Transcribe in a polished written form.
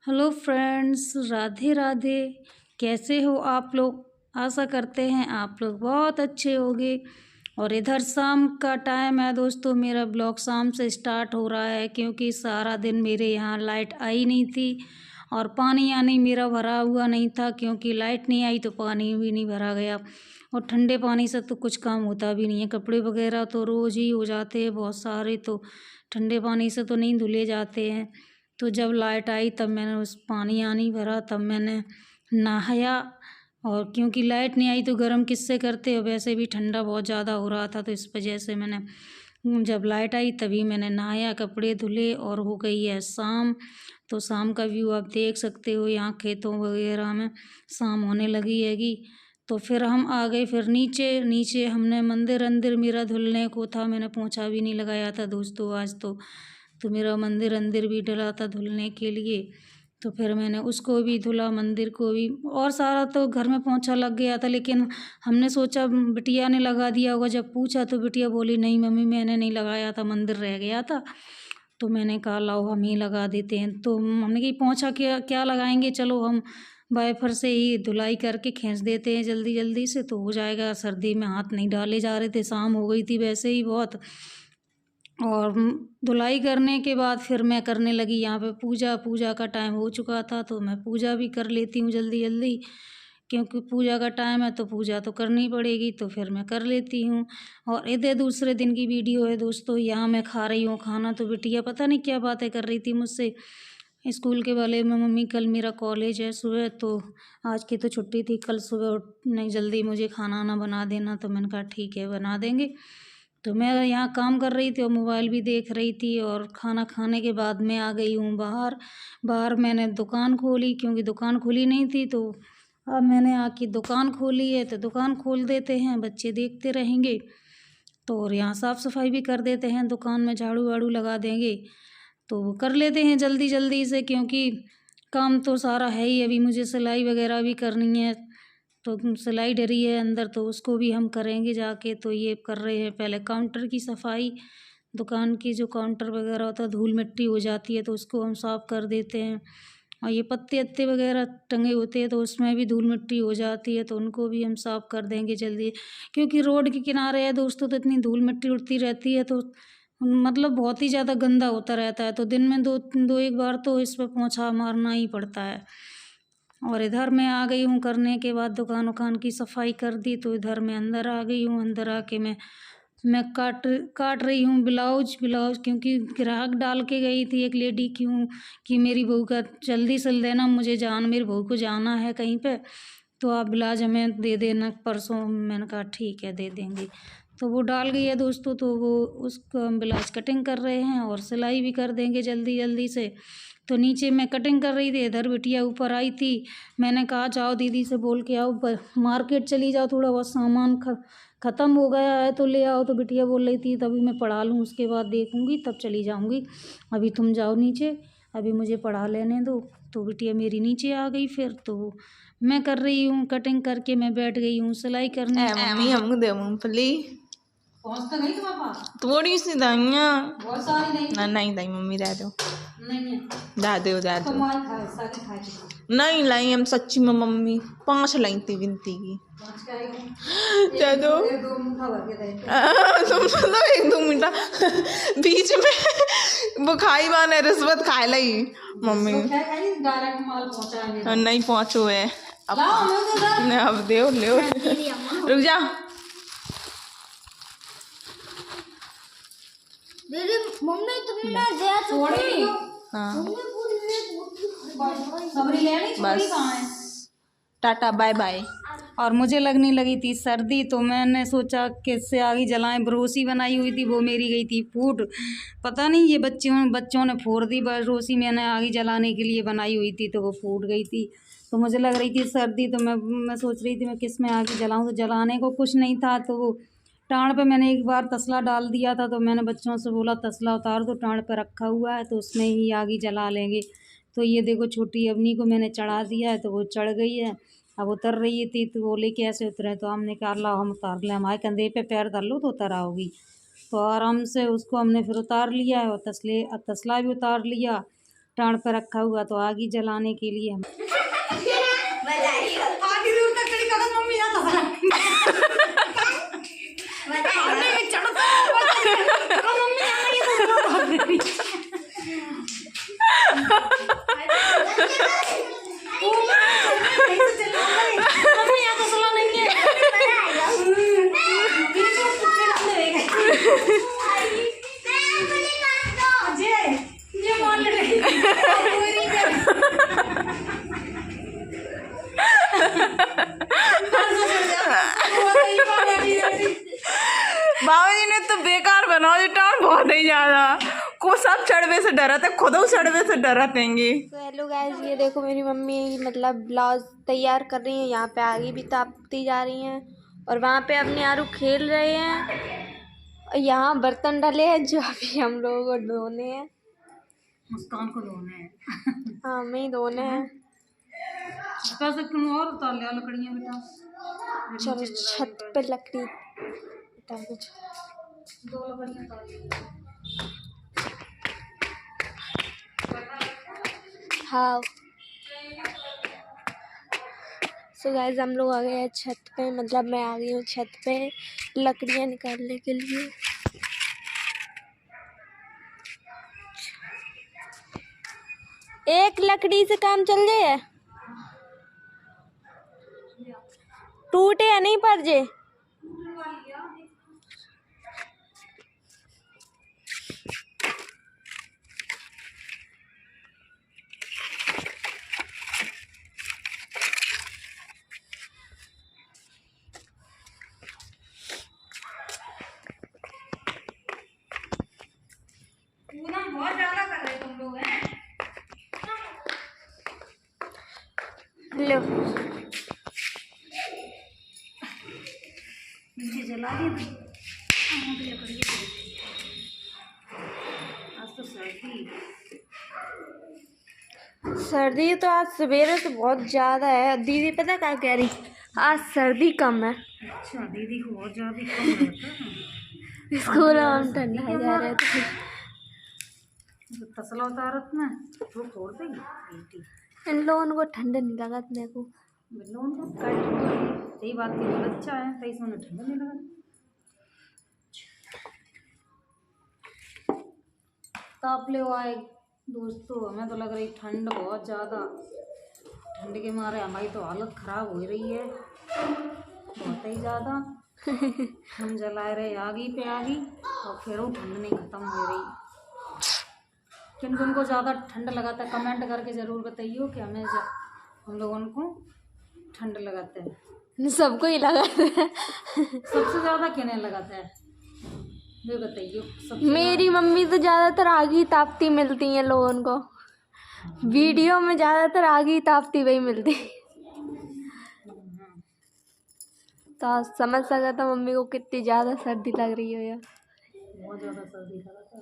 Hello friends, Radhe Radhe. कैसे हो आप लोग? आशा करते हैं आप लोग बहुत अच्छे होंगे। और इधर शाम का टाइम है दोस्तों, मेरा ब्लॉग शाम से स्टार्ट हो रहा है क्योंकि सारा दिन मेरे यहाँ लाइट आई नहीं थी और पानी आनी मेरा भरा हुआ नहीं था, क्योंकि लाइट नहीं आई तो पानी भी नहीं भरा गया। और ठंडे पानी से तो कुछ काम होता भी नहीं है, कपड़े वगैरह तो रोज़ ही हो जाते हैं बहुत सारे, तो ठंडे पानी से तो नहीं धुले जाते हैं। तो जब लाइट आई तब मैंने उस पानी आनी भरा, तब मैंने नहाया। और क्योंकि लाइट नहीं आई तो गर्म किससे करते हो, वैसे भी ठंडा बहुत ज़्यादा हो रहा था, तो इस वजह से मैंने जब लाइट आई तभी मैंने नहाया, कपड़े धुले और हो गई है शाम। तो शाम का व्यू आप देख सकते हो, यहाँ खेतों वगैरह में शाम होने लगी हैगी। तो फिर हम आ गए फिर नीचे नीचे हमने मंदिर अंदिर मेरा धुलने को था, मैंने पोंछा भी नहीं लगाया था दोस्तों आज तो मेरा मंदिर अंदिर भी डला था धुलने के लिए। तो फिर मैंने उसको भी धुला, मंदिर को भी, और सारा तो घर में पोंछा लग गया था, लेकिन हमने सोचा बिटिया ने लगा दिया होगा। जब पूछा तो बिटिया बोली नहीं मम्मी मैंने नहीं लगाया था, मंदिर रह गया था। तो मैंने कहा लाओ हम ही लगा देते हैं। तो हमने कहा पोंछा क्या क्या लगाएंगे, चलो हम वाइपर से ही धुलाई करके खींच देते हैं जल्दी जल्दी से, तो हो जाएगा। सर्दी में हाथ नहीं डाले जा रहे थे, शाम हो गई थी वैसे ही बहुत। और धुलाई करने के बाद फिर मैं करने लगी यहाँ पे पूजा। पूजा का टाइम हो चुका था तो मैं पूजा भी कर लेती हूँ जल्दी जल्दी, क्योंकि पूजा का टाइम है तो पूजा तो करनी पड़ेगी, तो फिर मैं कर लेती हूँ। और इधर दूसरे दिन की वीडियो है दोस्तों, यहाँ मैं खा रही हूँ खाना, तो बिटिया पता नहीं क्या बातें कर रही थी मुझसे स्कूल के बारे में। मम्मी कल मेरा कॉलेज है सुबह, तो आज की तो छुट्टी थी, कल सुबह नहीं जल्दी मुझे खाना वाना बना देना। तो मैंने कहा ठीक है बना देंगे। तो मैं यहाँ काम कर रही थी और मोबाइल भी देख रही थी, और खाना खाने के बाद मैं आ गई हूँ बाहर। बाहर मैंने दुकान खोली, क्योंकि दुकान खुली नहीं थी, तो अब मैंने आके दुकान खोली है। तो दुकान खोल देते हैं, बच्चे देखते रहेंगे। तो और यहाँ साफ़ सफाई भी कर देते हैं, दुकान में झाड़ू वाड़ू लगा देंगे, तो वो कर लेते हैं जल्दी जल्दी से, क्योंकि काम तो सारा है ही। अभी मुझे सिलाई वगैरह भी करनी है, तो सिलाई डरी है अंदर, तो उसको भी हम करेंगे जाके। तो ये कर रहे हैं पहले काउंटर की सफाई, दुकान की जो काउंटर वगैरह होता है धूल मिट्टी हो जाती है तो उसको हम साफ़ कर देते हैं। और ये पत्ते अत्ते वगैरह टंगे होते हैं तो उसमें भी धूल मिट्टी हो जाती है, तो उनको भी हम साफ़ कर देंगे जल्दी, क्योंकि रोड के किनारे है दोस्तों, तो इतनी धूल मिट्टी उड़ती रहती है, तो मतलब बहुत ही ज़्यादा गंदा होता रहता है। तो दिन में दो दो एक बार तो इस पर पोंछा मारना ही पड़ता है। और इधर मैं आ गई हूँ, करने के बाद दुकान उकान की सफाई कर दी, तो इधर मैं अंदर आ गई हूँ। अंदर आके मैं काट रही हूँ ब्लाउज, क्योंकि ग्राहक डाल के गई थी एक लेडी क्यों कि मेरी बहू का जल्दी सिल देना, मेरी बहू को जाना है कहीं पे, तो आप ब्लाउज हमें दे देना परसों। मैंने कहा ठीक है दे देंगे। तो वो डाल गई है दोस्तों, तो वो उसको हम ब्लाउज कटिंग कर रहे हैं और सिलाई भी कर देंगे जल्दी जल्दी से। तो नीचे मैं कटिंग कर रही थी, इधर बिटिया ऊपर आई थी। मैंने कहा जाओ दीदी से बोल के आओ, मार्केट चली जाओ, थोड़ा बहुत सामान ख़त्म हो गया है तो ले आओ। तो बिटिया बोल रही थी तभी मैं पढ़ा लूँ, उसके बाद देखूँगी तब चली जाऊँगी, अभी तुम जाओ नीचे, अभी मुझे पढ़ा लेने दो। तो बिटिया मेरी नीचे आ गई फिर, तो मैं कर रही हूँ कटिंग करके, मैं बैठ गई हूँ सिलाई करने। मम्मी हमको दे मूंगफली पहुँच तो नहीं तुम्हारे पास? थोड़ी सी दाइया बहुत सारी नहीं। नहीं दाई मम्मी दे दो, नहीं है दे दो तो मार खाए सारी खाए थे। नहीं लाई हम सच्ची में मम्मी 5 लाई थी गिनती की दे दो। दो मुठ्ठा भर के दे। तुम तो 1-2 मिनट बीच में वो खाई बाने रिश्वत खाए लाई मम्मी डायरेक्ट माल पहुंचाएंगे। नहीं पहुंचो है अब दे ले रुक जा दीदी मम्मी तुमने दिया छोड़ी। हाँ बस टाटा बाय बाय। और मुझे लगने लगी थी सर्दी, तो मैंने सोचा किससे आगी जलाएं। बरोसी बनाई हुई थी वो मेरी गई थी फूट, पता नहीं ये बच्चों ने फोड़ दी बरोसी, मैंने आगी जलाने के लिए बनाई हुई थी तो वो फूट गई थी। तो मुझे लग रही थी सर्दी, तो मैं सोच रही थी मैं किस में आगी जलाऊं, तो जलाने को कुछ नहीं था। तो वो टाँड़ पे मैंने एक बार तसला डाल दिया था, तो मैंने बच्चों से बोला तसला उतार दो, टाँड़ पे रखा हुआ है तो उसमें ही आगी जला लेंगे। तो ये देखो छोटी अवनी को मैंने चढ़ा दिया है, तो वो चढ़ गई है, अब उतर रही थी। तो बोले कैसे उतरे, तो हमने कहा ला हम उतार लें, हमारे कंधे पे पैर धर लो तो उतर आओगी। तो आराम से उसको हमने फिर उतार लिया है, और तसला भी उतार लिया। टाण पे रखा हुआ तो आग ही जलाने के लिए हम बाबूजी ने तो बेकार बना दी टाण बहुत ही ज्यादा। को सब चढ़वे से डरत है, खुद चढ़वे से डरत हैंगे। तो हेलो गाइस, ये देखो मेरी मम्मी मतलब ब्लाउज तैयार कर रही है। यहाँ पे आगे भी तापती जा रही हैं और वहाँ पे अपने आरू खेल रहे हैं। और यहाँ बर्तन डले हैं जो अभी हम लोगों को धोने हैं। मुस्कान को धोने हैं। हाँ, मैं ही धोने हैं। कैसे क्यों और उतार लिया लकड़ियाँ बेटा? चलो छत पे लकड़ी उतार दो। दो लकड़ियाँ उतार ली। हाँ, सो गाइस हम लोग आ गए हैं छत पे, मतलब मैं आ गई हूँ छत पे लकड़ियाँ निकालने के लिए। एक लकड़ी से काम चल जाए, टूटे या नहीं पर जे। बहुत ज्यादा कर रहे तुम लोग हैं। लो नीचे जला दिया था। आज तो सर्दी तो आज सवेरे से बहुत ज़्यादा है। दीदी पता क्या कह रही, आज सर्दी कम है। अच्छा, दीदी को बहुत ज़्यादा कम रहता है। स्कूल में हम ठंडा जा रहे थे। तसला उतारत में वो फोड़ देगी। इन लोगों को ठंडा नहीं लगा मेरे को। लोन को कट सही बात की अच्छा है, सही से उन्हें ठंडा नहीं लगा। ताप ले आए दोस्तों, हमें तो लग रही ठंड बहुत ज़्यादा। ठंड के मारे हमारी तो हालत ख़राब हो रही है बहुत ही ज़्यादा। हम जला रहे आगी पे आगी और फिर वो ठंड नहीं ख़त्म हो रही। किन किन को ज़्यादा ठंड लगाता है कमेंट करके ज़रूर बताइए कि हम लोगों को ठंड लगाता है। सबको ही लगाता है। सबसे ज़्यादा किन्हें लगाता है ये बताइए। मेरी मम्मी तो ज़्यादातर आग ही तापती मिलती हैं लोगों को। वीडियो में ज़्यादातर आग ही तापती वही मिलती। तो आज समझ सका था मम्मी को कितनी ज़्यादा सर्दी लग रही है यार। बहुत ज़्यादा सर्दी लगा था।